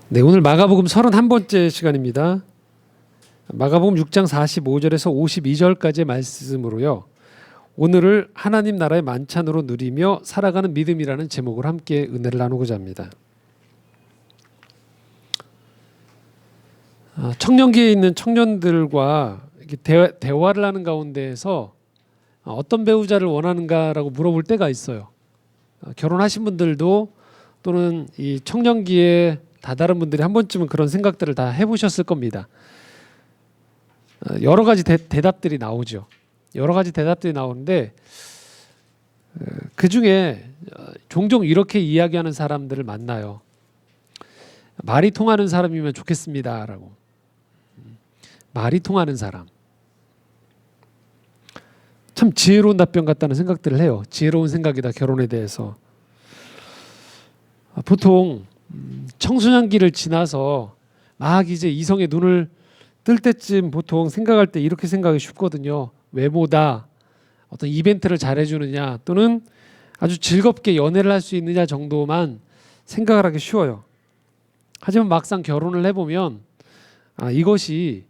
네, 오늘 마가복음 31번째 시간입니다. 마가복음 6장 45절에서 52절까지의 말씀으로요. 오늘을 하나님 나라의 만찬으로 누리며 살아가는 믿음이라는 제목으로 함께 은혜를 나누고자 합니다. 청년기에 있는 청년들과 이렇게 대화를 하는 가운데에서 어떤 배우자를 원하는가라고 물어볼 때가 있어요. 결혼하신 분들도 또는 이 청년기에 다다른 분들이 한 번쯤은 그런 생각들을 다 해보셨을 겁니다. 여러 가지 대답들이 나오죠. 여러 가지 대답들이 나오는데 그 중에 종종 이렇게 이야기하는 사람들을 만나요. 말이 통하는 사람이면 좋겠습니다라고. 말이 통하는 사람. 참 지혜로운 답변 같다는 생각들을 해요. 지혜로운 생각이다, 결혼에 대해서. 보통 청소년기를 지나서 막 이제 이성의 눈을 뜰 때쯤 보통 생각할 때 이렇게 생각이 쉽거든요. 외모다, 어떤 이벤트를 잘해주느냐, 또는 아주 즐겁게 연애를 할 수 있느냐 정도만 생각을 하기 쉬워요. 하지만 막상 결혼을 해보면 이것이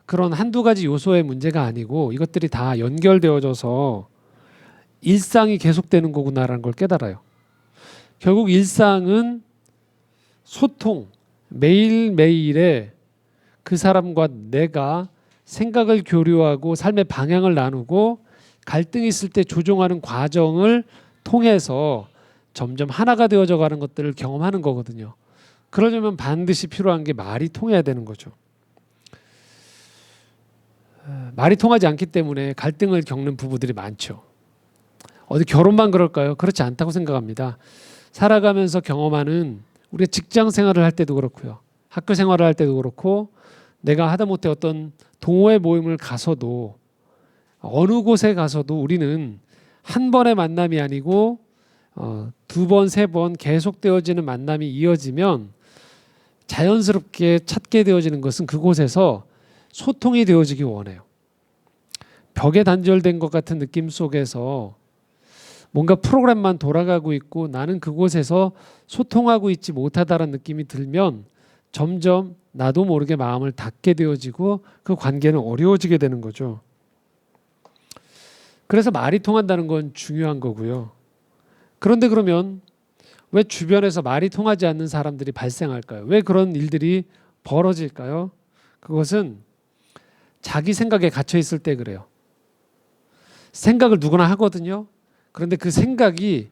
그런 한두 가지 요소의 문제가 아니고 이것들이 다 연결되어져서 일상이 계속되는 거구나라는 걸 깨달아요. 결국 일상은 소통, 매일매일에 그 사람과 내가 생각을 교류하고 삶의 방향을 나누고 갈등이 있을 때 조정하는 과정을 통해서 점점 하나가 되어져 가는 것들을 경험하는 거거든요. 그러려면 반드시 필요한 게 말이 통해야 되는 거죠. 말이 통하지 않기 때문에 갈등을 겪는 부부들이 많죠. 어디 결혼만 그럴까요? 그렇지 않다고 생각합니다. 살아가면서 경험하는 우리가 직장 생활을 할 때도 그렇고요. 학교 생활을 할 때도 그렇고 내가 하다못해 어떤 동호회 모임을 가서도 어느 곳에 가서도 우리는 한 번의 만남이 아니고 두 번, 세 번 계속되어지는 만남이 이어지면 자연스럽게 찾게 되어지는 것은 그곳에서 소통이 되어지기 원해요. 벽에 단절된 것 같은 느낌 속에서 뭔가 프로그램만 돌아가고 있고 나는 그곳에서 소통하고 있지 못하다라는 느낌이 들면 점점 나도 모르게 마음을 닫게 되어지고 그 관계는 어려워지게 되는 거죠. 그래서 말이 통한다는 건 중요한 거고요. 그런데 그러면 왜 주변에서 말이 통하지 않는 사람들이 발생할까요? 왜 그런 일들이 벌어질까요? 그것은 자기 생각에 갇혀 있을 때 그래요. 생각을 누구나 하거든요. 그런데 그 생각이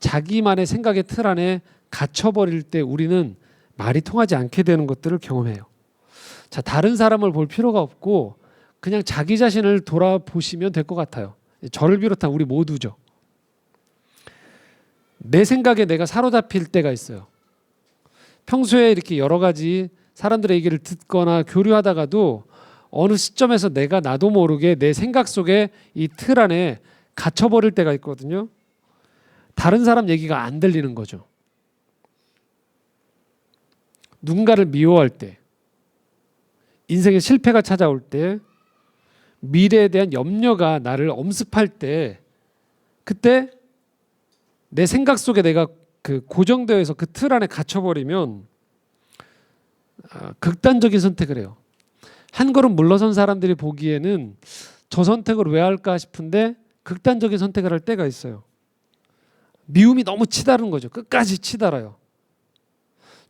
자기만의 생각의 틀 안에 갇혀버릴 때 우리는 말이 통하지 않게 되는 것들을 경험해요. 자, 다른 사람을 볼 필요가 없고 그냥 자기 자신을 돌아보시면 될 것 같아요. 저를 비롯한 우리 모두죠. 내 생각에 내가 사로잡힐 때가 있어요. 평소에 이렇게 여러 가지 사람들의 얘기를 듣거나 교류하다가도 어느 시점에서 내가 나도 모르게 내 생각 속에 이 틀 안에 갇혀버릴 때가 있거든요. 다른 사람 얘기가 안 들리는 거죠. 누군가를 미워할 때, 인생의 실패가 찾아올 때, 미래에 대한 염려가 나를 엄습할 때, 그때 내 생각 속에 내가 그 고정되어 있어 그 틀 안에 갇혀버리면 극단적인 선택을 해요. 한 걸음 물러선 사람들이 보기에는 저 선택을 왜 할까 싶은데 극단적인 선택을 할 때가 있어요. 미움이 너무 치달은 거죠. 끝까지 치달아요.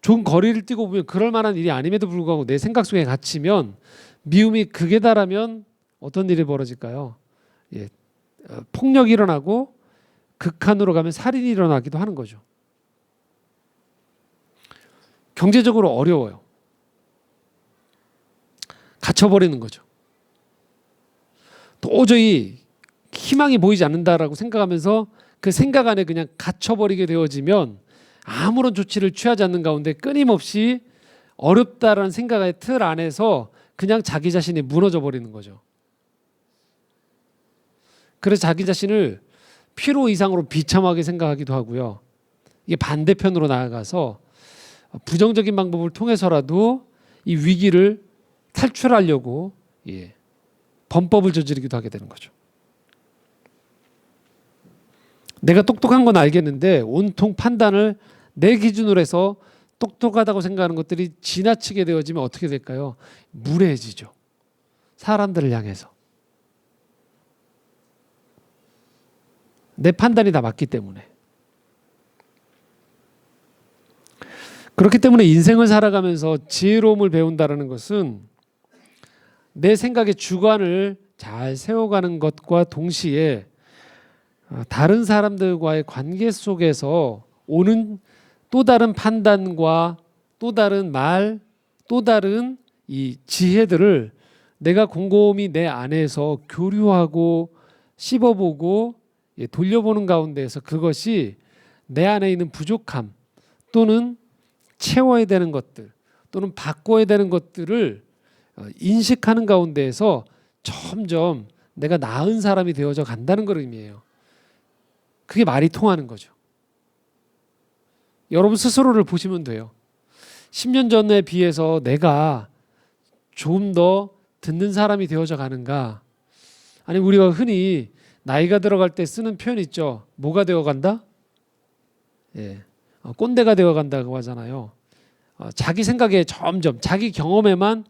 좋은 거리를 뛰고 보면 그럴 만한 일이 아님에도 불구하고 내 생각 속에 갇히면 미움이 극에 달하면 어떤 일이 벌어질까요? 폭력이 일어나고 극한으로 가면 살인이 일어나기도 하는 거죠. 경제적으로 어려워요. 갇혀버리는 거죠. 도저히 희망이 보이지 않는다라고 생각하면서 그 생각 안에 그냥 갇혀버리게 되어지면 아무런 조치를 취하지 않는 가운데 끊임없이 어렵다라는 생각의 틀 안에서 그냥 자기 자신이 무너져 버리는 거죠. 그래서 자기 자신을 필요 이상으로 비참하게 생각하기도 하고요. 이게 반대편으로 나아가서 부정적인 방법을 통해서라도 이 위기를 탈출하려고 범법을 저지르기도 하게 되는 거죠. 내가 똑똑한 건 알겠는데 온통 판단을 내 기준으로 해서 똑똑하다고 생각하는 것들이 지나치게 되어지면 어떻게 될까요? 무례해지죠. 사람들을 향해서. 내 판단이 다 맞기 때문에. 그렇기 때문에 인생을 살아가면서 지혜로움을 배운다는 것은 내 생각의 주관을 잘 세워가는 것과 동시에 다른 사람들과의 관계 속에서 오는 또 다른 판단과 또 다른 말, 또 다른 이 지혜들을 내가 곰곰이 내 안에서 교류하고 씹어보고 돌려보는 가운데에서 그것이 내 안에 있는 부족함 또는 채워야 되는 것들 또는 바꿔야 되는 것들을 인식하는 가운데에서 점점 내가 나은 사람이 되어져 간다는 걸 의미해요. 그게 말이 통하는 거죠. 여러분 스스로를 보시면 돼요. 10년 전에 비해서 내가 좀 더 듣는 사람이 되어져 가는가? 아니 우리가 흔히 나이가 들어갈 때 쓰는 표현 있죠. 뭐가 되어간다? 예, 꼰대가 되어간다고 하잖아요. 자기 생각에 점점 자기 경험에만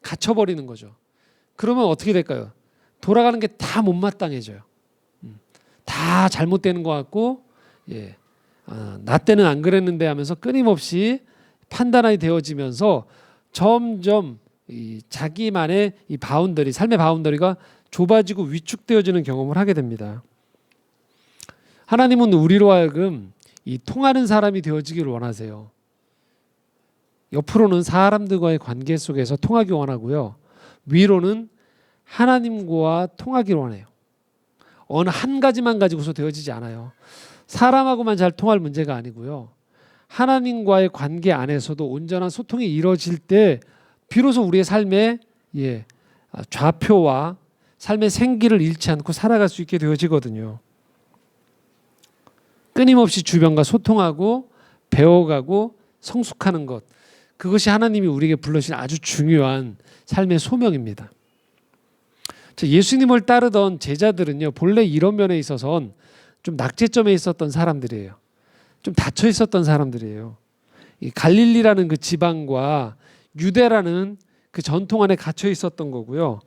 갇혀버리는 거죠. 그러면 어떻게 될까요? 돌아가는 게 다 못마땅해져요. 다 잘못되는 것 같고, 예, 나 때는 안 그랬는데 하면서 끊임없이 판단이 되어지면서 점점 이 자기만의 이 바운더리, 삶의 바운더리가 좁아지고 위축되어지는 경험을 하게 됩니다. 하나님은 우리로 하여금 이 통하는 사람이 되어지기를 원하세요. 옆으로는 사람들과의 관계 속에서 통하기 원하고요. 위로는 하나님과 통하기를 원해요. 어느 한 가지만 가지고서 되어지지 않아요. 사람하고만 잘 통할 문제가 아니고요. 하나님과의 관계 안에서도 온전한 소통이 이루어질 때 비로소 우리의 삶에 좌표와 삶의 생기를 잃지 않고 살아갈 수 있게 되어지거든요. 끊임없이 주변과 소통하고 배워가고 성숙하는 것, 그것이 하나님이 우리에게 불러주신 아주 중요한 삶의 소명입니다. 예수님을 따르던 제자들은요, 본래 이런 면에 있어서는 좀 낙제점에 있었던 사람들이에요. 좀 닫혀 있었던 사람들이에요. 이 갈릴리라는 그 지방과 유대라는 그 전통 안에 갇혀 있었던 거고요.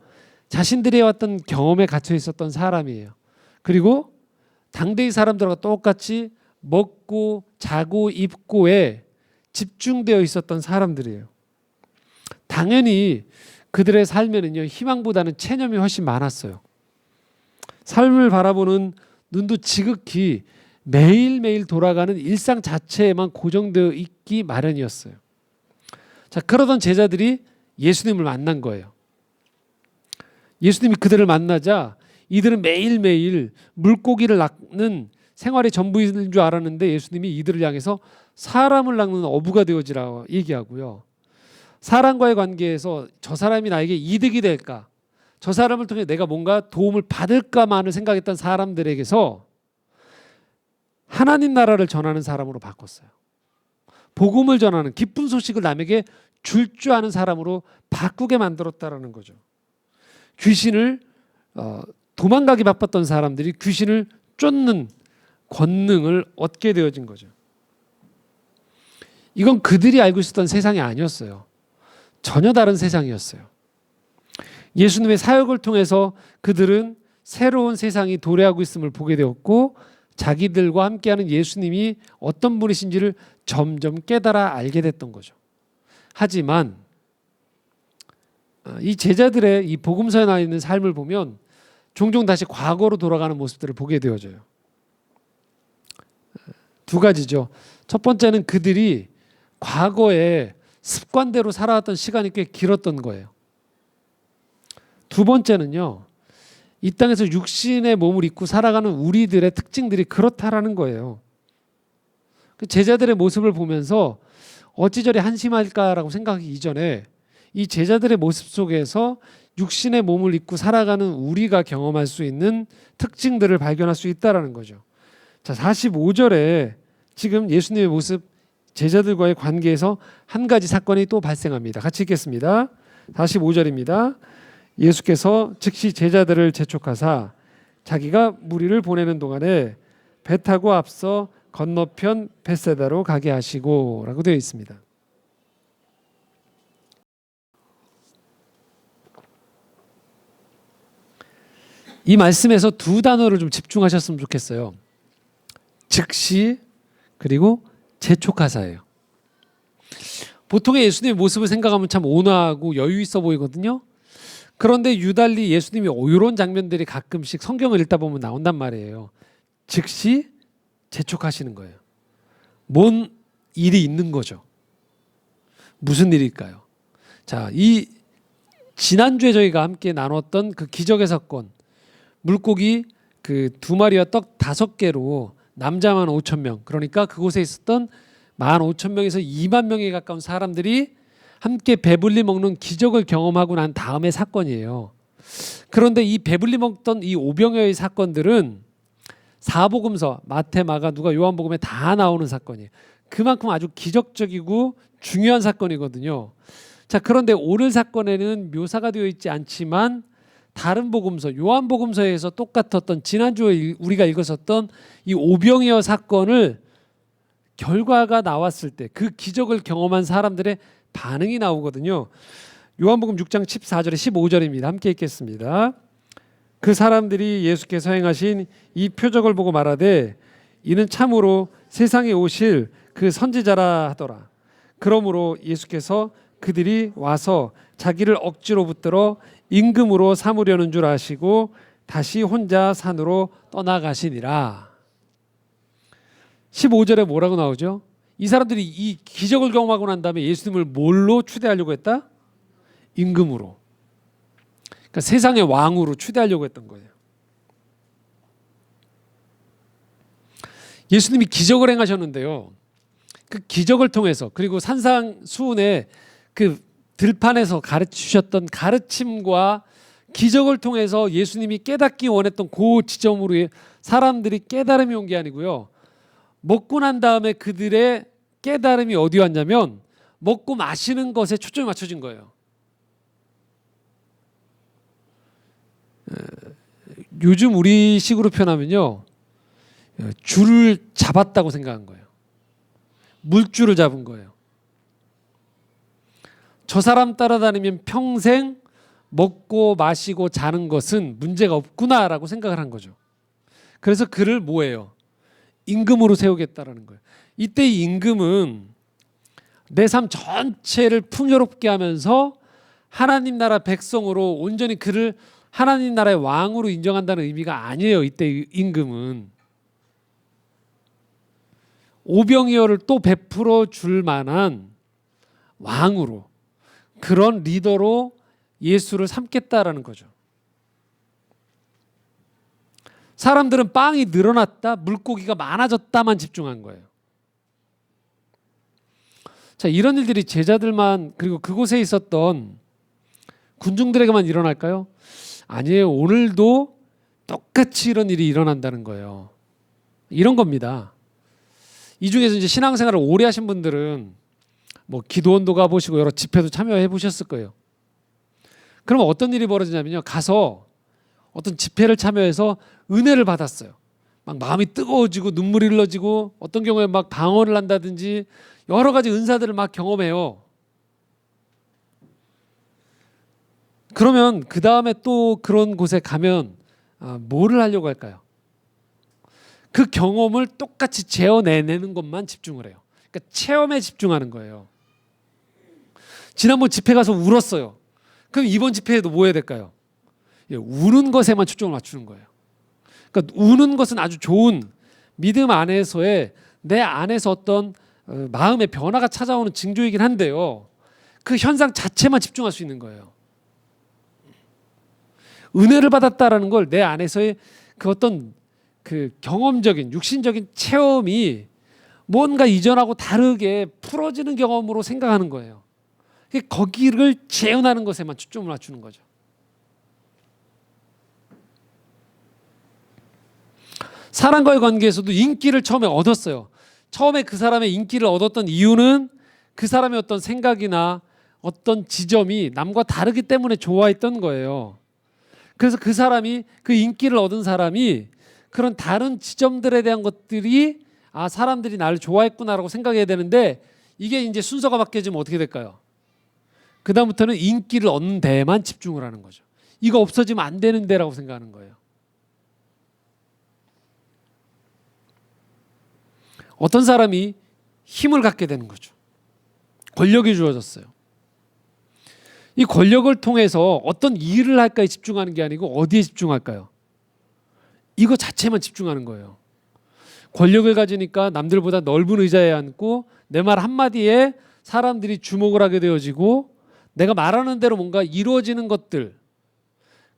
자신들이 해왔던 경험에 갇혀 있었던 사람이에요. 그리고 당대의 사람들과 똑같이 먹고 자고 입고에 집중되어 있었던 사람들이에요. 당연히 그들의 삶에는요, 희망보다는 체념이 훨씬 많았어요. 삶을 바라보는 눈도 지극히 매일매일 돌아가는 일상 자체에만 고정되어 있기 마련이었어요. 자, 그러던 제자들이 예수님을 만난 거예요. 예수님이 그들을 만나자 이들은 매일매일 물고기를 낚는 생활의 전부인 줄 알았는데 예수님이 이들을 향해서 사람을 낚는 어부가 되어지라고 얘기하고요. 사람과의 관계에서 저 사람이 나에게 이득이 될까? 저 사람을 통해 내가 뭔가 도움을 받을까만을 생각했던 사람들에게서 하나님 나라를 전하는 사람으로 바꿨어요. 복음을 전하는 기쁜 소식을 남에게 줄 줄 아는 사람으로 바꾸게 만들었다라는 거죠. 귀신을 도망가기 바빴던 사람들이 귀신을 쫓는 권능을 얻게 되어진 거죠. 이건 그들이 알고 있었던 세상이 아니었어요. 전혀 다른 세상이었어요. 예수님의 사역을 통해서 그들은 새로운 세상이 도래하고 있음을 보게 되었고 자기들과 함께하는 예수님이 어떤 분이신지를 점점 깨달아 알게 됐던 거죠. 하지만 이 제자들의 이 복음서에 나와 있는 삶을 보면 종종 다시 과거로 돌아가는 모습들을 보게 되어져요. 두 가지죠. 첫 번째는 그들이 과거에 습관대로 살아왔던 시간이 꽤 길었던 거예요. 두 번째는요, 이 땅에서 육신의 몸을 입고 살아가는 우리들의 특징들이 그렇다라는 거예요. 제자들의 모습을 보면서 어찌 저리 한심할까라고 생각하기 이전에 이 제자들의 모습 속에서 육신의 몸을 입고 살아가는 우리가 경험할 수 있는 특징들을 발견할 수 있다는 거죠. 자, 45절에 지금 예수님의 모습, 제자들과의 관계에서 한 가지 사건이 또 발생합니다. 같이 읽겠습니다. 45절입니다. 예수께서 즉시 제자들을 재촉하사 자기가 무리를 보내는 동안에 배 타고 앞서 건너편 벳세다로 가게 하시고 라고 되어 있습니다. 이 말씀에서 두 단어를 좀 집중하셨으면 좋겠어요. 즉시 그리고 재촉하사예요. 보통의 예수님의 모습을 생각하면 참 온화하고 여유 있어 보이거든요. 그런데 유달리 예수님이 이런 장면들이 가끔씩 성경을 읽다 보면 나온단 말이에요. 즉시 재촉하시는 거예요. 뭔 일이 있는 거죠. 무슨 일일까요? 자, 이 지난주에 저희가 함께 나눴던 그 기적의 사건, 물고기 그 2마리와 떡 5개로 남자만 5천 명, 그러니까 그곳에 있었던 15,000명에서 2만 명에 가까운 사람들이 함께 배불리 먹는 기적을 경험하고 난 다음의 사건이에요. 그런데 이 배불리 먹던 이 오병이어의 사건들은 사복음서 마태, 마가, 누가, 요한복음에 다 나오는 사건이에요. 그만큼 아주 기적적이고 중요한 사건이거든요. 자, 그런데 오늘 사건에는 묘사가 되어 있지 않지만 다른 복음서, 요한복음서에서 똑같았던 지난주에 우리가 읽었었던 이 오병이어 사건을 결과가 나왔을 때 그 기적을 경험한 사람들의 반응이 나오거든요. 요한복음 6장 14절에 15절입니다. 함께 읽겠습니다. 그 사람들이 예수께서 행하신 이 표적을 보고 말하되 이는 참으로 세상에 오실 그 선지자라 하더라. 그러므로 예수께서 그들이 와서 자기를 억지로 붙들어 임금으로 삼으려는 줄 아시고 다시 혼자 산으로 떠나가시니라. 15절에 뭐라고 나오죠? 이 사람들이 이 기적을 경험하고 난 다음에 예수님을 뭘로 추대하려고 했다? 임금으로. 그러니까 세상의 왕으로 추대하려고 했던 거예요. 예수님이 기적을 행하셨는데요. 그 기적을 통해서 그리고 산상수훈의 그 들판에서 가르치셨던 가르침과 기적을 통해서 예수님이 깨닫기 원했던 그 지점으로 사람들이 깨달음이 온 게 아니고요. 먹고 난 다음에 그들의 깨달음이 어디 왔냐면 먹고 마시는 것에 초점이 맞춰진 거예요. 요즘 우리 식으로 표현하면요. 줄을 잡았다고 생각한 거예요. 물줄을 잡은 거예요. 저 사람 따라다니면 평생 먹고 마시고 자는 것은 문제가 없구나라고 생각을 한 거죠. 그래서 그를 뭐예요? 임금으로 세우겠다라는 거예요. 이때 이 임금은 내 삶 전체를 풍요롭게 하면서 하나님 나라 백성으로 온전히 그를 하나님 나라의 왕으로 인정한다는 의미가 아니에요. 이때 임금은 오병이어를 또 베풀어 줄 만한 왕으로 그런 리더로 예수를 삼겠다라는 거죠. 사람들은 빵이 늘어났다, 물고기가 많아졌다만 집중한 거예요. 자, 이런 일들이 제자들만 그리고 그곳에 있었던 군중들에게만 일어날까요? 아니에요. 오늘도 똑같이 이런 일이 일어난다는 거예요. 이런 겁니다. 이 중에서 이제 신앙생활을 오래 하신 분들은 뭐 기도원도 가보시고 여러 집회도 참여해 보셨을 거예요. 그러면 어떤 일이 벌어지냐면요. 가서 어떤 집회를 참여해서 은혜를 받았어요. 막 마음이 뜨거워지고 눈물이 흘러지고 어떤 경우에 막 방언을 한다든지 여러 가지 은사들을 막 경험해요. 그러면 그 다음에 또 그런 곳에 가면 뭐를 하려고 할까요? 그 경험을 똑같이 재어내는 것만 집중을 해요. 그러니까 체험에 집중하는 거예요. 지난번 집회 가서 울었어요. 그럼 이번 집회에도 뭐 해야 될까요? 우는 것에만 초점을 맞추는 거예요. 그러니까 우는 것은 아주 좋은 믿음 안에서의 내 안에서 어떤 마음의 변화가 찾아오는 징조이긴 한데요. 그 현상 자체만 집중할 수 있는 거예요. 은혜를 받았다라는 걸 내 안에서의 그 어떤 그 경험적인 육신적인 체험이 뭔가 이전하고 다르게 풀어지는 경험으로 생각하는 거예요. 거기를 재현하는 것에만 초점을 맞추는 거죠. 사람과의 관계에서도 인기를 처음에 얻었어요. 처음에 그 사람의 인기를 얻었던 이유는 그 사람의 어떤 생각이나 어떤 지점이 남과 다르기 때문에 좋아했던 거예요. 그래서 그 사람이 그 인기를 얻은 사람이 그런 다른 지점들에 대한 것들이 아, 사람들이 나를 좋아했구나라고 생각해야 되는데 이게 이제 순서가 바뀌어지면 어떻게 될까요? 그다음부터는 인기를 얻는 데에만 집중을 하는 거죠. 이거 없어지면 안 되는 데라고 생각하는 거예요. 어떤 사람이 힘을 갖게 되는 거죠. 권력이 주어졌어요. 이 권력을 통해서 어떤 일을 할까에 집중하는 게 아니고 어디에 집중할까요? 이거 자체만 집중하는 거예요. 권력을 가지니까 남들보다 넓은 의자에 앉고 내 말 한마디에 사람들이 주목을 하게 되어지고 내가 말하는 대로 뭔가 이루어지는 것들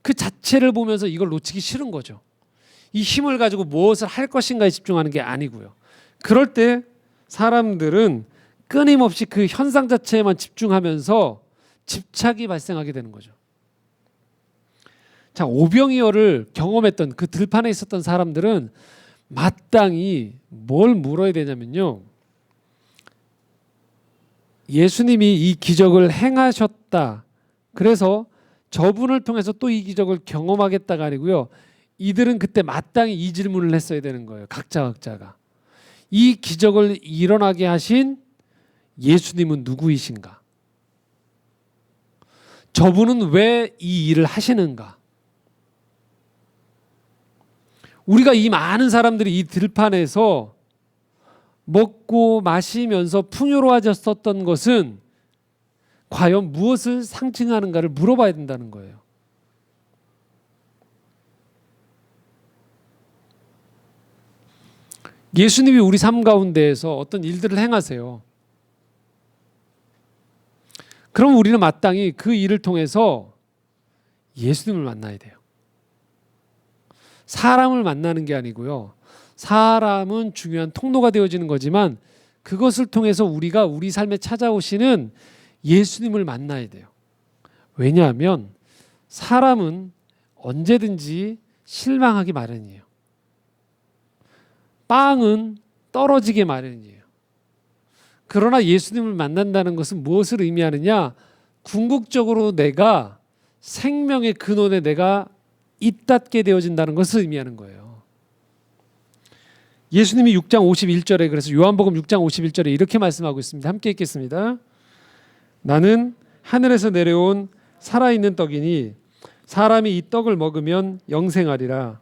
그 자체를 보면서 이걸 놓치기 싫은 거죠. 이 힘을 가지고 무엇을 할 것인가에 집중하는 게 아니고요. 그럴 때 사람들은 끊임없이 그 현상 자체에만 집중하면서 집착이 발생하게 되는 거죠. 자, 오병이어를 경험했던 그 들판에 있었던 사람들은 마땅히 뭘 물어야 되냐면요. 예수님이 이 기적을 행하셨다. 그래서 저분을 통해서 또 이 기적을 경험하겠다가 아니고요. 이들은 그때 마땅히 이 질문을 했어야 되는 거예요. 각자가. 이 기적을 일어나게 하신 예수님은 누구이신가? 저분은 왜 이 일을 하시는가? 우리가 이 많은 사람들이 이 들판에서 먹고 마시면서 풍요로워졌었던 것은 과연 무엇을 상징하는가를 물어봐야 된다는 거예요. 예수님이 우리 삶 가운데에서 어떤 일들을 행하세요. 그럼 우리는 마땅히 그 일을 통해서 예수님을 만나야 돼요. 사람을 만나는 게 아니고요. 사람은 중요한 통로가 되어지는 거지만 그것을 통해서 우리가 우리 삶에 찾아오시는 예수님을 만나야 돼요. 왜냐하면 사람은 언제든지 실망하기 마련이에요. 빵은 떨어지게 마련이에요. 그러나 예수님을 만난다는 것은 무엇을 의미하느냐? 궁극적으로 내가 생명의 근원에 내가 잇닿게 되어진다는 것을 의미하는 거예요. 예수님이 6장 51절에 그래서 요한복음 6장 51절에 이렇게 말씀하고 있습니다. 함께 읽겠습니다. 나는 하늘에서 내려온 살아있는 떡이니 사람이 이 떡을 먹으면 영생하리라.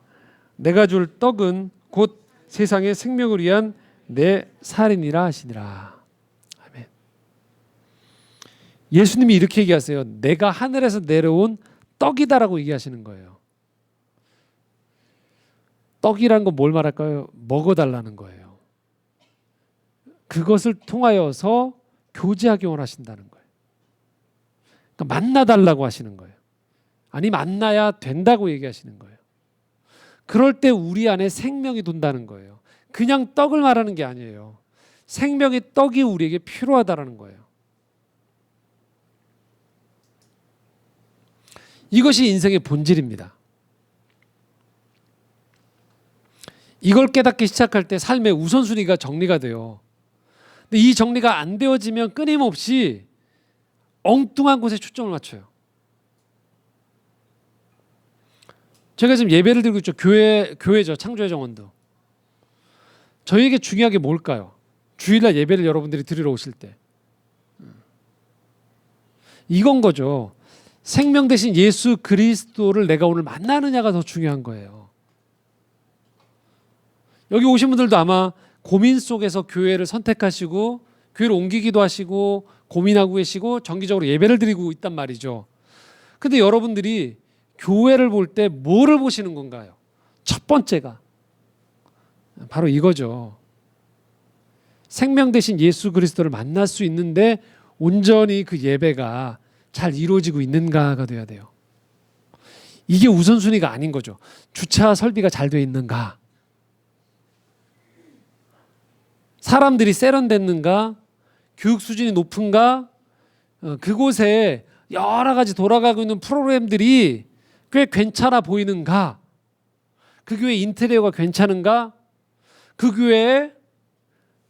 내가 줄 떡은 곧 세상의 생명을 위한 내 살이니라 하시니라. 아멘. 예수님이 이렇게 얘기하세요. 내가 하늘에서 내려온 떡이다라고 얘기하시는 거예요. 떡이란 건 뭘 말할까요? 먹어달라는 거예요. 그것을 통하여서 교제하기 원하신다는 거예요. 그러니까 만나달라고 하시는 거예요. 아니 만나야 된다고 얘기하시는 거예요. 그럴 때 우리 안에 생명이 돈다는 거예요. 그냥 떡을 말하는 게 아니에요. 생명의 떡이 우리에게 필요하다라는 거예요. 이것이 인생의 본질입니다. 이걸 깨닫기 시작할 때 삶의 우선순위가 정리가 돼요. 근데 이 정리가 안 되어지면 끊임없이 엉뚱한 곳에 초점을 맞춰요. 제가 지금 예배를 드리고 있죠. 교회죠. 창조의 정원도. 저희에게 중요한 게 뭘까요? 주일날 예배를 여러분들이 드리러 오실 때. 이건 거죠. 생명 대신 예수 그리스도를 내가 오늘 만나느냐가 더 중요한 거예요. 여기 오신 분들도 아마 고민 속에서 교회를 선택하시고 교회를 옮기기도 하시고 고민하고 계시고 정기적으로 예배를 드리고 있단 말이죠. 근데 여러분들이 교회를 볼 때 뭐를 보시는 건가요? 첫 번째가 바로 이거죠. 생명 대신 예수 그리스도를 만날 수 있는데 온전히 그 예배가 잘 이루어지고 있는가가 돼야 돼요. 이게 우선순위가 아닌 거죠. 주차 설비가 잘 돼 있는가? 사람들이 세련됐는가? 교육 수준이 높은가? 그곳에 여러 가지 돌아가고 있는 프로그램들이 꽤 괜찮아 보이는가? 그 교회 인테리어가 괜찮은가? 그 교회에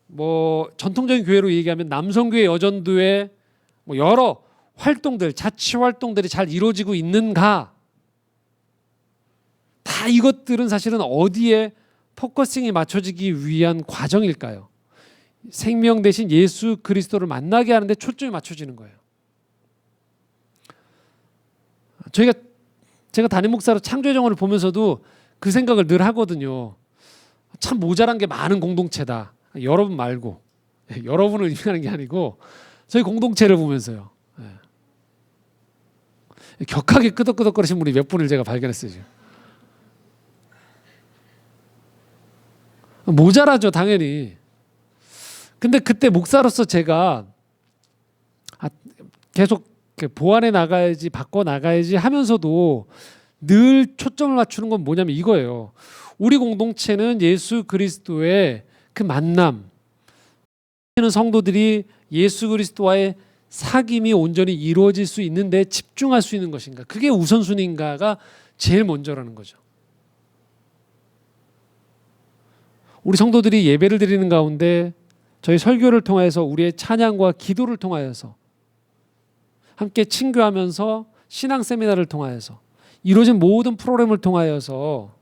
뭐 전통적인 교회로 얘기하면 남성교회, 여전교회 뭐 여러 활동들, 자치 활동들이 잘 이루어지고 있는가? 다 이것들은 사실은 어디에 포커싱이 맞춰지기 위한 과정일까요? 생명 대신 예수 그리스도를 만나게 하는데 초점이 맞춰지는 거예요. 제가 담임 목사로 창조의 정원을 보면서도 그 생각을 늘 하거든요. 참 모자란 게 많은 공동체다. 여러분 말고, 여러분을 의미하는 게 아니고 저희 공동체를 보면서요. 격하게 끄덕끄덕거리신 분이 몇 분을 제가 발견했어요. 지금. 모자라죠, 당연히. 근데 그때 목사로서 제가 계속 보완해 나가야지, 바꿔 나가야지 하면서도 늘 초점을 맞추는 건 뭐냐면 이거예요. 우리 공동체는 예수 그리스도의 그 만남, 성도들이 예수 그리스도와의 사귐이 온전히 이루어질 수 있는데 집중할 수 있는 것인가? 그게 우선순위인가가 제일 먼저라는 거죠. 우리 성도들이 예배를 드리는 가운데 저희 설교를 통해서 우리의 찬양과 기도를 통하여서 함께 친교하면서 신앙 세미나를 통하여서 이루어진 모든 프로그램을 통하여서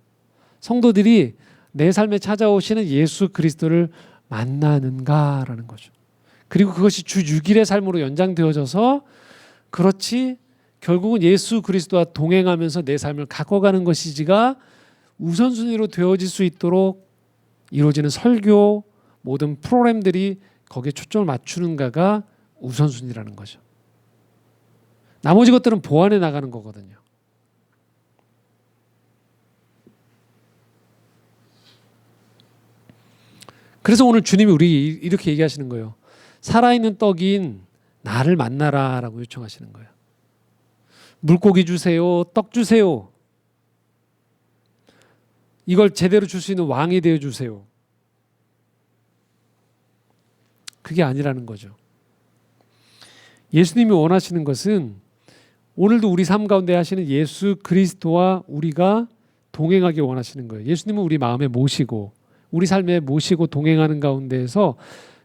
성도들이 내 삶에 찾아오시는 예수 그리스도를 만나는가라는 거죠. 그리고 그것이 주 6일의 삶으로 연장되어져서 그렇지 결국은 예수 그리스도와 동행하면서 내 삶을 가꿔가는 것이지가 우선순위로 되어질 수 있도록 이루어지는 설교 모든 프로그램들이 거기에 초점을 맞추는가가 우선순위라는 거죠. 나머지 것들은 보완해 나가는 거거든요. 그래서 오늘 주님이 우리 이렇게 얘기하시는 거예요. 살아있는 떡인 나를 만나라 라고 요청하시는 거예요. 물고기 주세요. 떡 주세요. 이걸 제대로 줄 수 있는 왕이 되어 주세요. 그게 아니라는 거죠. 예수님이 원하시는 것은 오늘도 우리 삶 가운데 하시는 예수 그리스도와 우리가 동행하기 원하시는 거예요. 예수님은 우리 마음에 모시고 우리 삶에 모시고 동행하는 가운데에서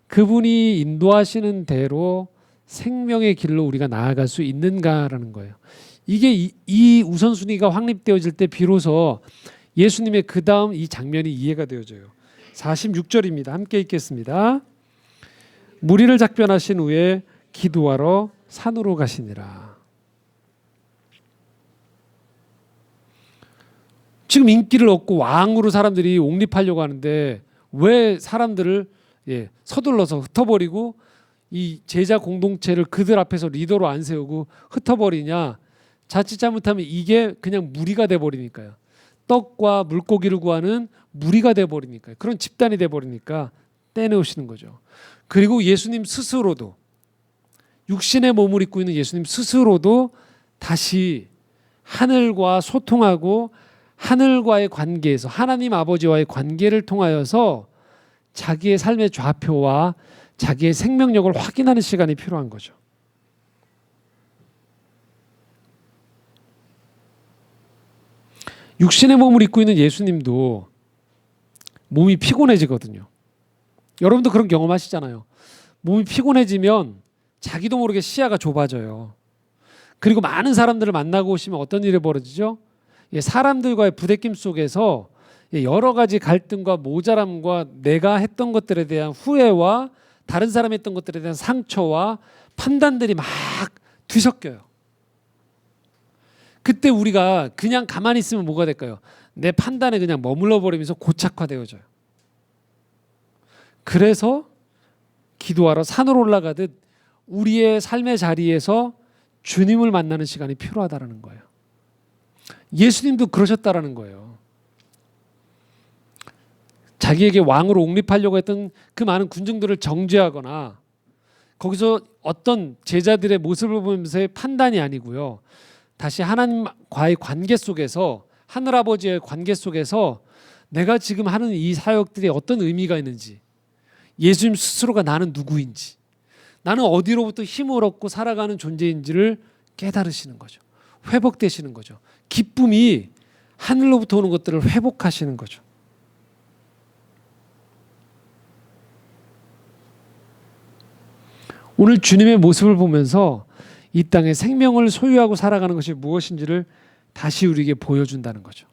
그분이 인도하시는 대로 생명의 길로 우리가 나아갈 수 있는가라는 거예요. 이게 이 우선순위가 확립되어질 때 비로소 예수님의 그 다음 이 장면이 이해가 되어져요. 46절입니다. 함께 읽겠습니다. 무리를 작별하신 후에 기도하러 산으로 가시니라. 지금 인기를 얻고 왕으로 사람들이 옹립하려고 하는데 왜 사람들을 서둘러서 흩어버리고 이 제자 공동체를 그들 앞에서 리더로 안 세우고 흩어버리냐? 자칫 잘못하면 이게 그냥 무리가 돼버리니까요. 떡과 물고기를 구하는 무리가 돼버리니까요. 그런 집단이 돼버리니까 떼내오시는 거죠. 그리고 예수님 스스로도 육신의 몸을 입고 있는 예수님 스스로도 다시 하늘과 소통하고 하늘과의 관계에서 하나님 아버지와의 관계를 통하여서 자기의 삶의 좌표와 자기의 생명력을 확인하는 시간이 필요한 거죠. 육신의 몸을 입고 있는 예수님도 몸이 피곤해지거든요. 여러분도 그런 경험하시잖아요. 몸이 피곤해지면 자기도 모르게 시야가 좁아져요. 그리고 많은 사람들을 만나고 오시면 어떤 일이 벌어지죠? 사람들과의 부대낌 속에서 여러 가지 갈등과 모자람과 내가 했던 것들에 대한 후회와 다른 사람이 했던 것들에 대한 상처와 판단들이 막 뒤섞여요. 그때 우리가 그냥 가만히 있으면 뭐가 될까요? 내 판단에 그냥 머물러 버리면서 고착화되어져요. 그래서 기도하러 산으로 올라가듯 우리의 삶의 자리에서 주님을 만나는 시간이 필요하다는 거예요. 예수님도 그러셨다라는 거예요. 자기에게 왕으로 옹립하려고 했던 그 많은 군중들을 정죄하거나 거기서 어떤 제자들의 모습을 보면서의 판단이 아니고요. 다시 하나님과의 관계 속에서 하늘아버지의 관계 속에서 내가 지금 하는 이 사역들이 어떤 의미가 있는지 예수님 스스로가 나는 누구인지 나는 어디로부터 힘을 얻고 살아가는 존재인지를 깨달으시는 거죠. 회복되시는 거죠. 기쁨이 하늘로부터 오는 것들을 회복하시는 거죠. 오늘 주님의 모습을 보면서 이 땅에 생명을 소유하고 살아가는 것이 무엇인지를 다시 우리에게 보여준다는 거죠.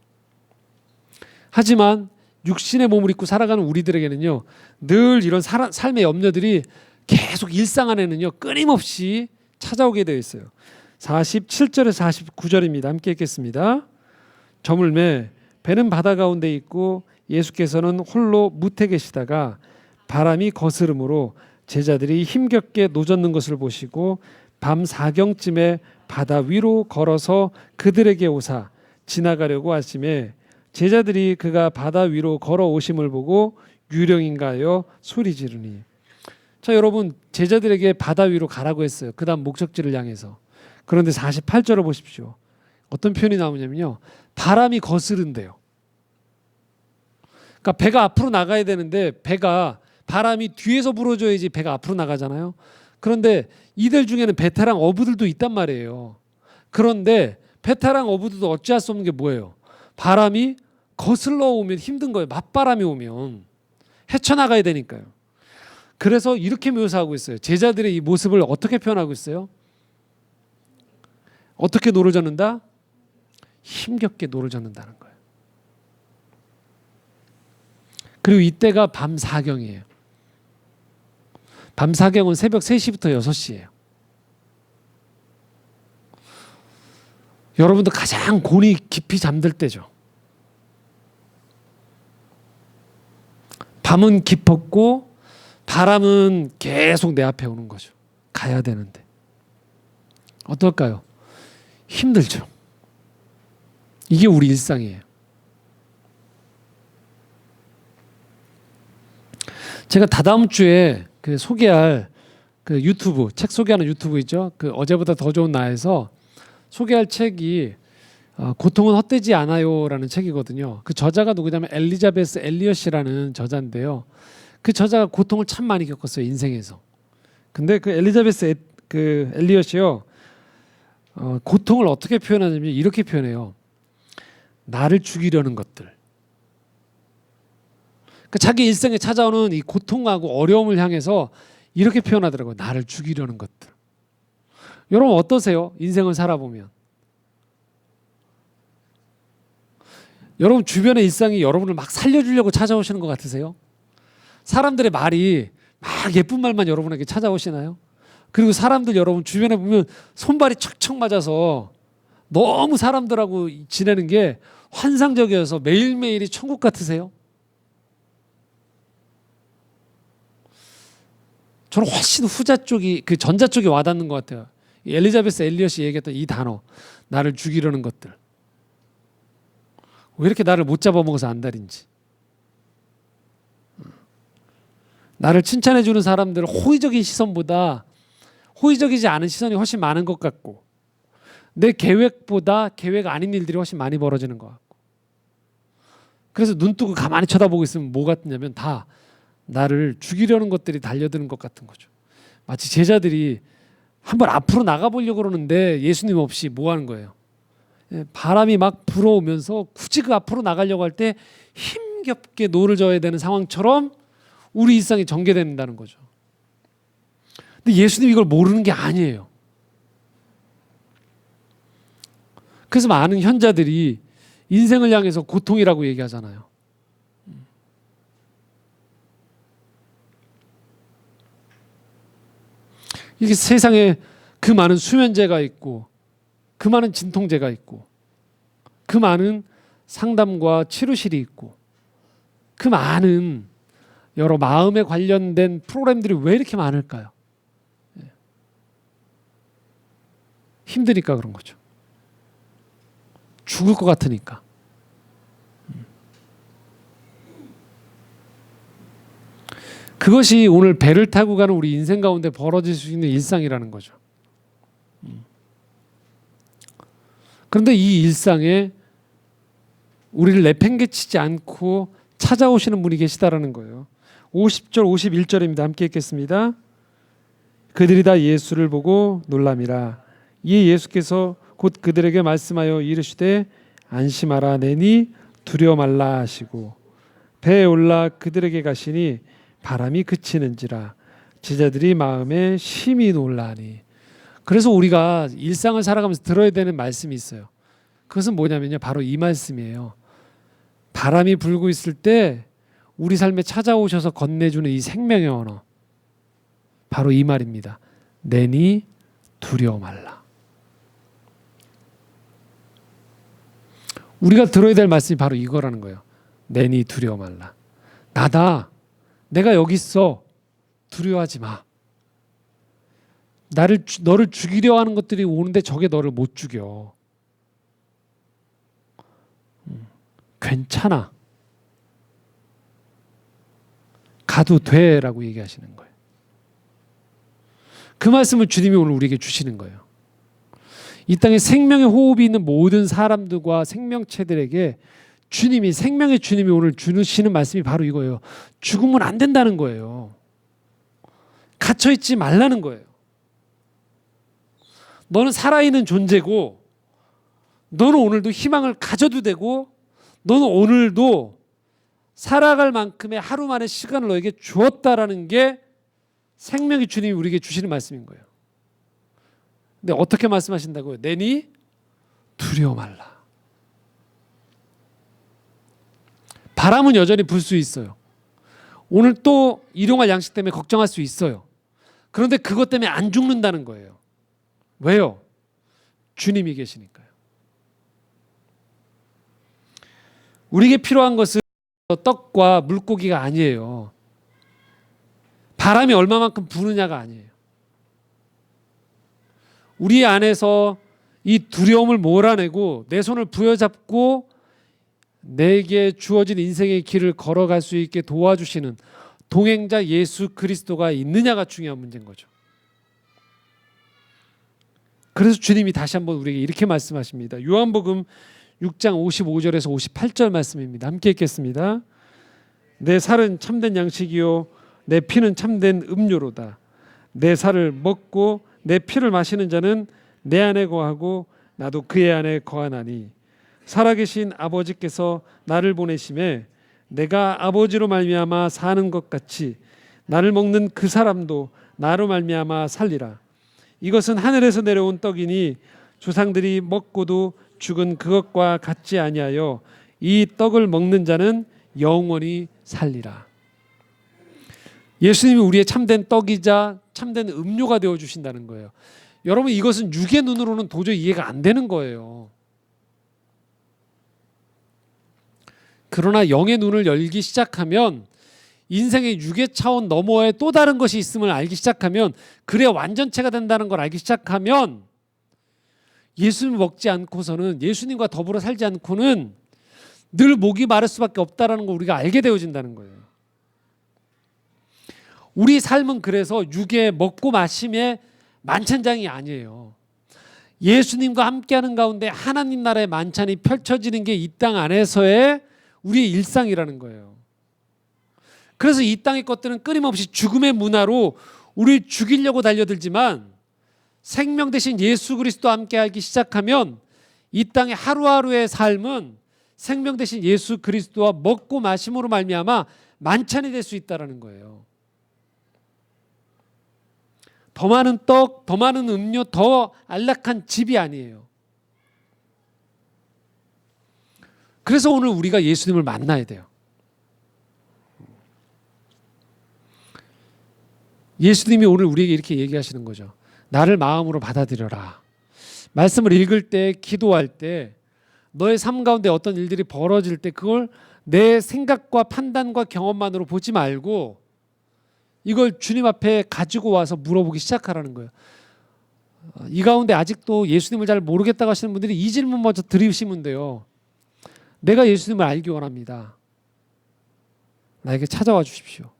하지만 육신의 몸을 입고 살아가는 우리들에게는요, 늘 이런 삶의 염려들이 계속 일상 안에는요, 끊임없이 찾아오게 되어 있어요. 47절에서 49절입니다. 함께 읽겠습니다. 저물매 배는 바다 가운데 있고 예수께서는 홀로 무태 계시다가 바람이 거스름으로 제자들이 힘겹게 노젓는 것을 보시고 밤 사경쯤에 바다 위로 걸어서 그들에게 오사 지나가려고 하심에 제자들이 그가 바다 위로 걸어오심을 보고 유령인가 하여 소리 지르니. 자, 여러분, 제자들에게 바다 위로 가라고 했어요. 그 다음 목적지를 향해서. 그런데 48절을 보십시오. 어떤 표현이 나오냐면요, 바람이 거스른대요. 그러니까 배가 앞으로 나가야 되는데 배가 바람이 뒤에서 불어줘야지 배가 앞으로 나가잖아요. 그런데 이들 중에는 베테랑 어부들도 있단 말이에요. 그런데 베테랑 어부들도 어찌할 수 없는 게 뭐예요? 바람이 거슬러 오면 힘든 거예요. 맞바람이 오면 헤쳐나가야 되니까요. 그래서 이렇게 묘사하고 있어요. 제자들의 이 모습을 어떻게 표현하고 있어요? 어떻게 노를 젓는다? 힘겹게 노를 젓는다는 거예요. 그리고 이때가 밤 사경이에요. 밤 사경은 새벽 3시부터 6시예요. 여러분도 가장 곤히 깊이 잠들 때죠. 밤은 깊었고 바람은 계속 내 앞에 오는 거죠. 가야 되는데. 어떨까요? 힘들죠. 이게 우리 일상이에요. 제가 다다음 주에 그 소개할 그 유튜브, 책 소개하는 유튜브 있죠. 그 어제보다 더 좋은 나에서 소개할 책이 고통은 헛되지 않아요라는 책이거든요. 그 저자가 누구냐면 엘리자베스 엘리엇이라는 저자인데요. 그 저자가 고통을 참 많이 겪었어요, 인생에서. 근데 그 엘리자베스 그 엘리엇이요, 고통을 어떻게 표현하냐면 이렇게 표현해요. 나를 죽이려는 것들. 그 자기 일생에 찾아오는 이 고통하고 어려움을 향해서 이렇게 표현하더라고요. 나를 죽이려는 것들. 여러분 어떠세요? 인생을 살아보면. 여러분 주변의 일상이 여러분을 막 살려주려고 찾아오시는 것 같으세요? 사람들의 말이 막 예쁜 말만 여러분에게 찾아오시나요? 그리고 사람들 여러분 주변에 보면 손발이 척척 맞아서 너무 사람들하고 지내는 게 환상적이어서 매일매일이 천국 같으세요? 저는 훨씬 후자 쪽이, 그 전자 쪽이 와닿는 것 같아요. 엘리자베스 엘리엇이 얘기했던 이 단어, 나를 죽이려는 것들. 왜 이렇게 나를 못 잡아먹어서 안달인지. 나를 칭찬해주는 사람들은 호의적인 시선보다 호의적이지 않은 시선이 훨씬 많은 것 같고, 내 계획보다 계획 아닌 일들이 훨씬 많이 벌어지는 것 같고, 그래서 눈 뜨고 가만히 쳐다보고 있으면 뭐 같냐면 다 나를 죽이려는 것들이 달려드는 것 같은 거죠. 마치 제자들이 한번 앞으로 나가보려고 그러는데 예수님 없이 뭐 하는 거예요? 바람이 막 불어오면서 굳이 그 앞으로 나가려고 할 때 힘겹게 노를 져야 되는 상황처럼 우리 일상이 전개된다는 거죠. 근데 예수님 이걸 모르는 게 아니에요. 그래서 많은 현자들이 인생을 향해서 고통이라고 얘기하잖아요. 이게 세상에 그 많은 수면제가 있고, 그 많은 진통제가 있고, 그 많은 상담과 치료실이 있고, 그 많은 여러 마음에 관련된 프로그램들이 왜 이렇게 많을까요? 힘드니까 그런 거죠. 죽을 것 같으니까. 그것이 오늘 배를 타고 가는 우리 인생 가운데 벌어질 수 있는 일상이라는 거죠. 그런데 이 일상에 우리를 내팽개치지 않고 찾아오시는 분이 계시다라는 거예요. 50절 51절입니다. 함께 읽겠습니다. 그들이 다 예수를 보고 놀람이라. 이에 예수께서 곧 그들에게 말씀하여 이르시되 안심하라 내니 두려워 말라 하시고 배에 올라 그들에게 가시니 바람이 그치는지라 제자들이 마음에 심히 놀라니. 그래서 우리가 일상을 살아가면서 들어야 되는 말씀이 있어요. 그것은 뭐냐면요, 바로 이 말씀이에요. 바람이 불고 있을 때 우리 삶에 찾아오셔서 건네주는 이 생명의 언어, 바로 이 말입니다. 내니 두려워 말라. 우리가 들어야 될 말씀이 바로 이거라는 거예요. 내니 두려워 말라. 나다. 내가 여기 있어. 두려워하지 마. 너를 죽이려 하는 것들이 오는데 저게 너를 못 죽여. 괜찮아. 가도 돼라고 얘기하시는 거예요. 그 말씀을 주님이 오늘 우리에게 주시는 거예요. 이 땅에 생명의 호흡이 있는 모든 사람들과 생명체들에게 생명의 주님이 오늘 주시는 말씀이 바로 이거예요. 죽으면 안 된다는 거예요. 갇혀있지 말라는 거예요. 너는 살아있는 존재고, 너는 오늘도 희망을 가져도 되고, 너는 오늘도 살아갈 만큼의 하루만의 시간을 너에게 주었다라는 게 생명의 주님이 우리에게 주시는 말씀인 거예요. 근데 어떻게 말씀하신다고요? 내니 두려워 말라. 바람은 여전히 불 수 있어요. 오늘 또 일용할 양식 때문에 걱정할 수 있어요. 그런데 그것 때문에 안 죽는다는 거예요. 왜요? 주님이 계시니까요. 우리에게 필요한 것은 떡과 물고기가 아니에요. 바람이 얼마만큼 부느냐가 아니에요. 우리 안에서 이 두려움을 몰아내고 내 손을 부여잡고 내게 주어진 인생의 길을 걸어갈 수 있게 도와주시는 동행자 예수 그리스도가 있느냐가 중요한 문제인 거죠. 그래서 주님이 다시 한번 우리에게 이렇게 말씀하십니다. 요한복음 6장 55절에서 58절 말씀입니다. 함께 읽겠습니다. 내 살은 참된 양식이요 내 피는 참된 음료로다. 내 살을 먹고 내 피를 마시는 자는 내 안에 거하고 나도 그의 안에 거하나니 살아계신 아버지께서 나를 보내심에 내가 아버지로 말미암아 사는 것 같이 나를 먹는 그 사람도 나로 말미암아 살리라. 이것은 하늘에서 내려온 떡이니 조상들이 먹고도 죽은 그것과 같지 아니하여 이 떡을 먹는 자는 영원히 살리라. 예수님이 우리의 참된 떡이자 참된 음료가 되어 주신다는 거예요. 여러분, 이것은 육의 눈으로는 도저히 이해가 안 되는 거예요. 그러나 영의 눈을 열기 시작하면, 인생의 육의 차원 너머에 또 다른 것이 있음을 알기 시작하면, 그래야 완전체가 된다는 걸 알기 시작하면, 예수님을 먹지 않고서는, 예수님과 더불어 살지 않고는 늘 목이 마를 수밖에 없다는 걸 우리가 알게 되어진다는 거예요. 우리 삶은 그래서 육의 먹고 마심의 만찬장이 아니에요. 예수님과 함께하는 가운데 하나님 나라의 만찬이 펼쳐지는 게 이 땅 안에서의 우리의 일상이라는 거예요. 그래서 이 땅의 것들은 끊임없이 죽음의 문화로 우리를 죽이려고 달려들지만, 생명 대신 예수 그리스도와 함께하기 시작하면 이 땅의 하루하루의 삶은 생명 대신 예수 그리스도와 먹고 마심으로 말미암아 만찬이 될 수 있다는 거예요. 더 많은 떡, 더 많은 음료, 더 안락한 집이 아니에요. 그래서 오늘 우리가 예수님을 만나야 돼요. 예수님이 오늘 우리에게 이렇게 얘기하시는 거죠. 나를 마음으로 받아들여라. 말씀을 읽을 때, 기도할 때, 너의 삶 가운데 어떤 일들이 벌어질 때 그걸 내 생각과 판단과 경험만으로 보지 말고 이걸 주님 앞에 가지고 와서 물어보기 시작하라는 거예요. 이 가운데 아직도 예수님을 잘 모르겠다고 하시는 분들이 이 질문 먼저 드리시면 돼요. 내가 예수님을 알기 원합니다. 나에게 찾아와 주십시오.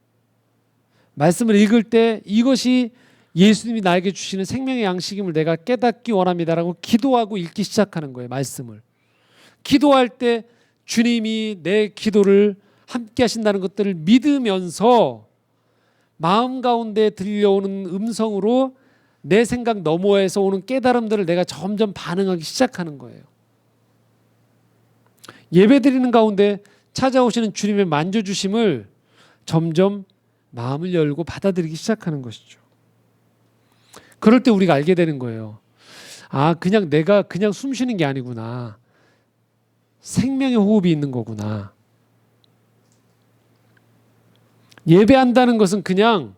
말씀을 읽을 때 이것이 예수님이 나에게 주시는 생명의 양식임을 내가 깨닫기 원합니다라고 기도하고 읽기 시작하는 거예요. 말씀을. 기도할 때 주님이 내 기도를 함께 하신다는 것들을 믿으면서 마음 가운데 들려오는 음성으로 내 생각 너머에서 오는 깨달음들을 내가 점점 반응하기 시작하는 거예요. 예배드리는 가운데 찾아오시는 주님의 만져주심을 점점 마음을 열고 받아들이기 시작하는 것이죠. 그럴 때 우리가 알게 되는 거예요. 아, 그냥 내가 그냥 숨 쉬는 게 아니구나. 생명의 호흡이 있는 거구나. 예배한다는 것은 그냥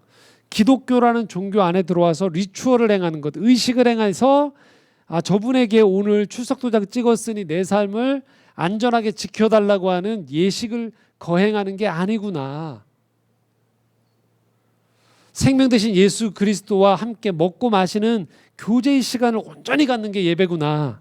기독교라는 종교 안에 들어와서 리추얼을 행하는 것, 의식을 행해서 저분에게 오늘 출석도장 찍었으니 내 삶을 안전하게 지켜달라고 하는 예식을 거행하는 게 아니구나. 생명 되신 예수 그리스도와 함께 먹고 마시는 교제의 시간을 온전히 갖는 게 예배구나.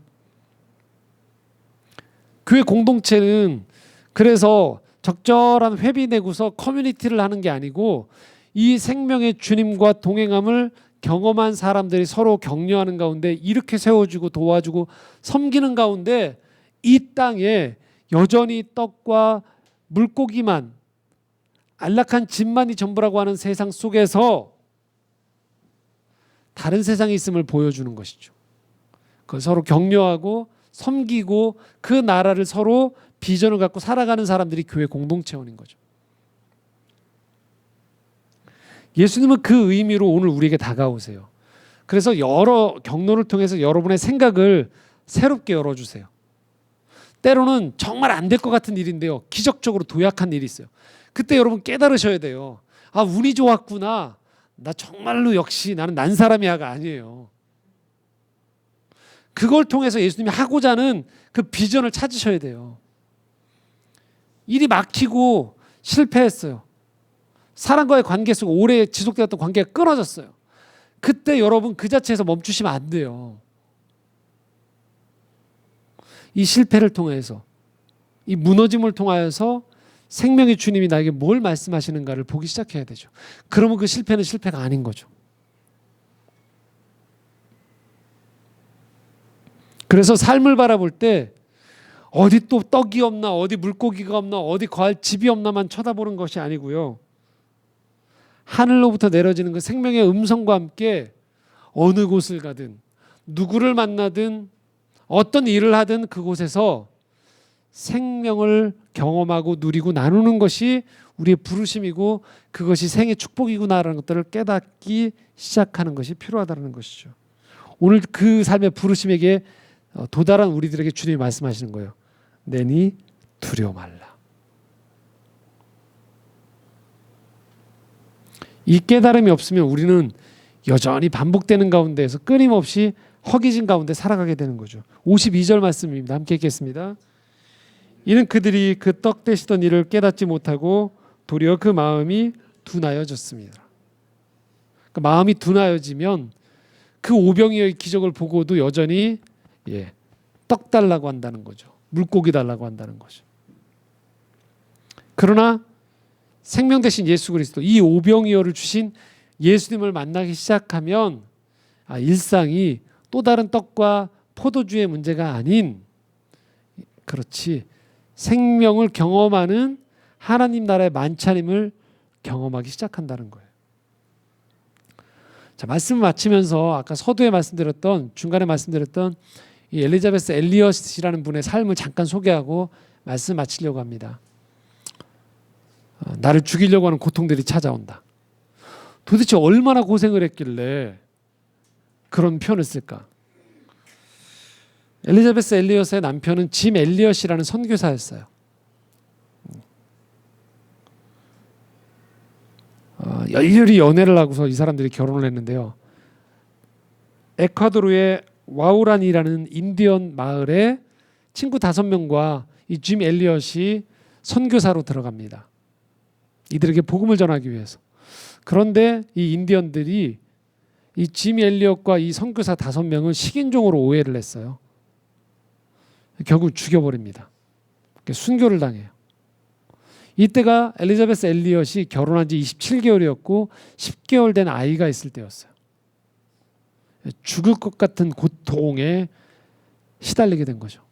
교회 공동체는 그래서 적절한 회비 내고서 커뮤니티를 하는 게 아니고 이 생명의 주님과 동행함을 경험한 사람들이 서로 격려하는 가운데 이렇게 세워주고 도와주고 섬기는 가운데 이 땅에 여전히 떡과 물고기만, 안락한 집만이 전부라고 하는 세상 속에서 다른 세상이 있음을 보여주는 것이죠. 그걸 서로 격려하고 섬기고 그 나라를 서로 비전을 갖고 살아가는 사람들이 교회 공동체원인 거죠. 예수님은 그 의미로 오늘 우리에게 다가오세요. 그래서 여러 경로를 통해서 여러분의 생각을 새롭게 열어주세요. 때로는 정말 안 될 것 같은 일인데요, 기적적으로 도약한 일이 있어요. 그때 여러분 깨달으셔야 돼요. 운이 좋았구나. 나 정말로 역시 나는 난 사람이야가 아니에요. 그걸 통해서 예수님이 하고자 하는 그 비전을 찾으셔야 돼요. 일이 막히고 실패했어요. 사람과의 관계 속 오래 지속되었던 관계가 끊어졌어요. 그때 여러분 그 자체에서 멈추시면 안 돼요. 이 실패를 통해서, 이 무너짐을 통하여서 생명의 주님이 나에게 뭘 말씀하시는가를 보기 시작해야 되죠. 그러면 그 실패는 실패가 아닌 거죠. 그래서 삶을 바라볼 때 어디 또 떡이 없나, 어디 물고기가 없나, 어디 거할 집이 없나만 쳐다보는 것이 아니고요. 하늘로부터 내려지는 그 생명의 음성과 함께 어느 곳을 가든 누구를 만나든 어떤 일을 하든 그곳에서 생명을 경험하고 누리고 나누는 것이 우리의 부르심이고 그것이 생의 축복이구나라는 것들을 깨닫기 시작하는 것이 필요하다는 것이죠. 오늘 그 삶의 부르심에게 도달한 우리들에게 주님이 말씀하시는 거예요. 내니 두려워 말라. 이 깨달음이 없으면 우리는 여전히 반복되는 가운데에서 끊임없이 허기진 가운데 살아가게 되는 거죠. 52절 말씀입니다. 함께 읽겠습니다. 이는 그들이 그 떡 되시던 일을 깨닫지 못하고 도리어 그 마음이 둔하여졌습니다. 그 마음이 둔하여지면 그 오병이어의 기적을 보고도 여전히 떡 달라고 한다는 거죠. 물고기 달라고 한다는 거죠. 그러나 생명 되신 예수 그리스도, 이 오병이어를 주신 예수님을 만나기 시작하면 일상이 또 다른 떡과 포도주의 문제가 아닌, 그렇지, 생명을 경험하는 하나님 나라의 만찬임을 경험하기 시작한다는 거예요. 자, 말씀을 마치면서 아까 서두에 말씀드렸던, 중간에 말씀드렸던 이 엘리자베스 엘리엇이라는 분의 삶을 잠깐 소개하고 말씀 마치려고 합니다. 나를 죽이려고 하는 고통들이 찾아온다. 도대체 얼마나 고생을 했길래 그런 표현을 쓸까? 엘리자베스 엘리엇의 남편은 짐 엘리엇이라는 선교사였어요. 열렬히 연애를 하고서 이 사람들이 결혼을 했는데요. 에콰도르의 와우란이라는 인디언 마을에 친구 5명과 이 짐 엘리엇이 선교사로 들어갑니다. 이들에게 복음을 전하기 위해서. 그런데 이 인디언들이 이 짐 엘리엇과 이 선교사 5명을 식인종으로 오해를 했어요. 결국 죽여버립니다. 순교를 당해요. 이때가 엘리자베스 엘리엇이 결혼한 지 27개월이었고 10개월 된 아이가 있을 때였어요. 죽을 것 같은 고통에 시달리게 된 거죠.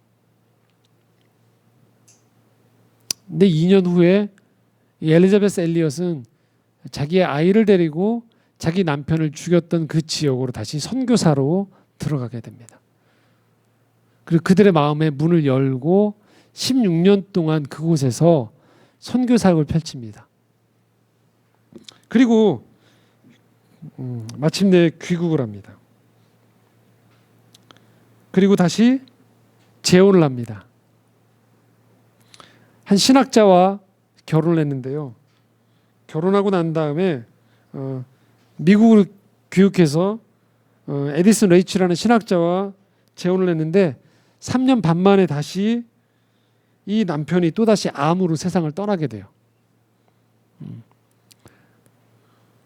근데 2년 후에 이 엘리자베스 엘리엇은 자기의 아이를 데리고 자기 남편을 죽였던 그 지역으로 다시 선교사로 들어가게 됩니다. 그리고 그들의 마음에 문을 열고 16년 동안 그곳에서 선교 사역을 펼칩니다. 그리고 마침내 귀국을 합니다. 그리고 다시 재혼을 합니다. 한 신학자와 결혼을 했는데요. 결혼하고 난 다음에 미국을 귀국해서 에디슨 레이치라는 신학자와 재혼을 했는데 3년 반 만에 다시 이 남편이 또다시 암으로 세상을 떠나게 돼요.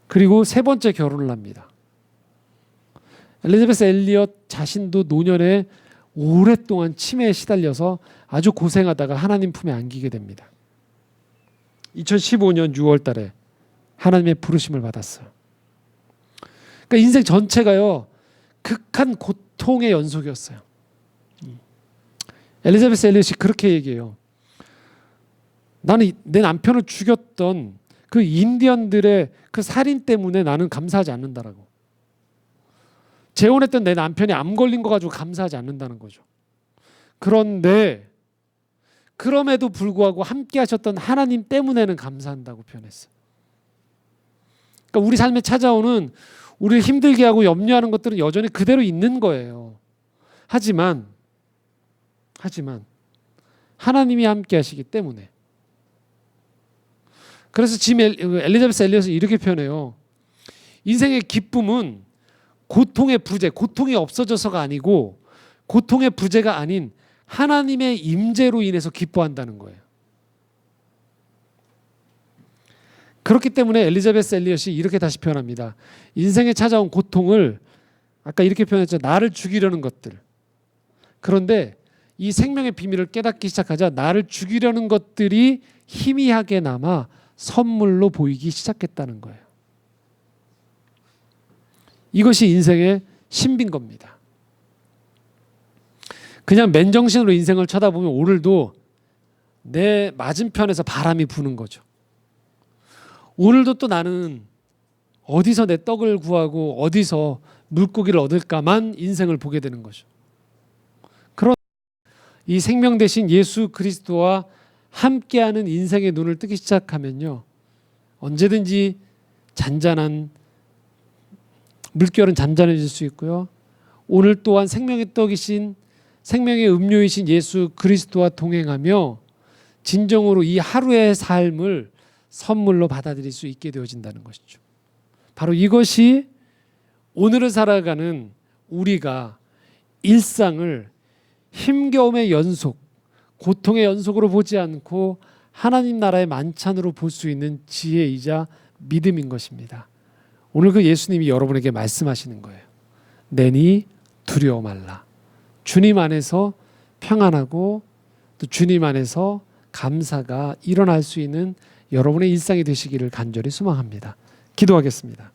그리고 세 번째 결혼을 합니다. 엘리자베스 엘리엇 자신도 노년에 오랫동안 치매에 시달려서 아주 고생하다가 하나님 품에 안기게 됩니다. 2015년 6월 달에 하나님의 부르심을 받았어요. 그러니까 인생 전체가요, 극한 고통의 연속이었어요. 엘리자베스 엘리엇이 그렇게 얘기해요. 나는 내 남편을 죽였던 그 인디언들의 그 살인 때문에 나는 감사하지 않는다라고. 재혼했던 내 남편이 암 걸린 거 가지고 감사하지 않는다는 거죠. 그런데 그럼에도 불구하고 함께 하셨던 하나님 때문에는 감사한다고 표현했어요. 그러니까 우리 삶에 찾아오는 우리를 힘들게 하고 염려하는 것들은 여전히 그대로 있는 거예요. 하지만 하나님이 함께 하시기 때문에. 그래서 지금 엘리자베스 엘리엇은 이렇게 표현해요. 인생의 기쁨은 고통의 부재, 고통이 없어져서가 아니고 고통의 부재가 아닌 하나님의 임재로 인해서 기뻐한다는 거예요. 그렇기 때문에 엘리자베스 엘리엇이 이렇게 다시 표현합니다. 인생에 찾아온 고통을 아까 이렇게 표현했죠. 나를 죽이려는 것들. 그런데 이 생명의 비밀을 깨닫기 시작하자 나를 죽이려는 것들이 희미하게 남아 선물로 보이기 시작했다는 거예요. 이것이 인생의 신비인 겁니다. 그냥 맨정신으로 인생을 쳐다보면 오늘도 내 맞은편에서 바람이 부는 거죠. 오늘도 또 나는 어디서 내 떡을 구하고 어디서 물고기를 얻을까만 인생을 보게 되는 거죠. 그런 이 생명 대신 예수 그리스도와 함께하는 인생의 눈을 뜨기 시작하면요, 언제든지 잔잔한 물결은 잔잔해질 수 있고요, 오늘 또한 생명의 떡이신 생명의 음료이신 예수 그리스도와 동행하며 진정으로 이 하루의 삶을 선물로 받아들일 수 있게 되어진다는 것이죠. 바로 이것이 오늘을 살아가는 우리가 일상을 힘겨움의 연속, 고통의 연속으로 보지 않고 하나님 나라의 만찬으로 볼 수 있는 지혜이자 믿음인 것입니다. 오늘 그 예수님이 여러분에게 말씀하시는 거예요. 내니 두려워 말라. 주님 안에서 평안하고 또 주님 안에서 감사가 일어날 수 있는 여러분의 일상이 되시기를 간절히 소망합니다. 기도하겠습니다.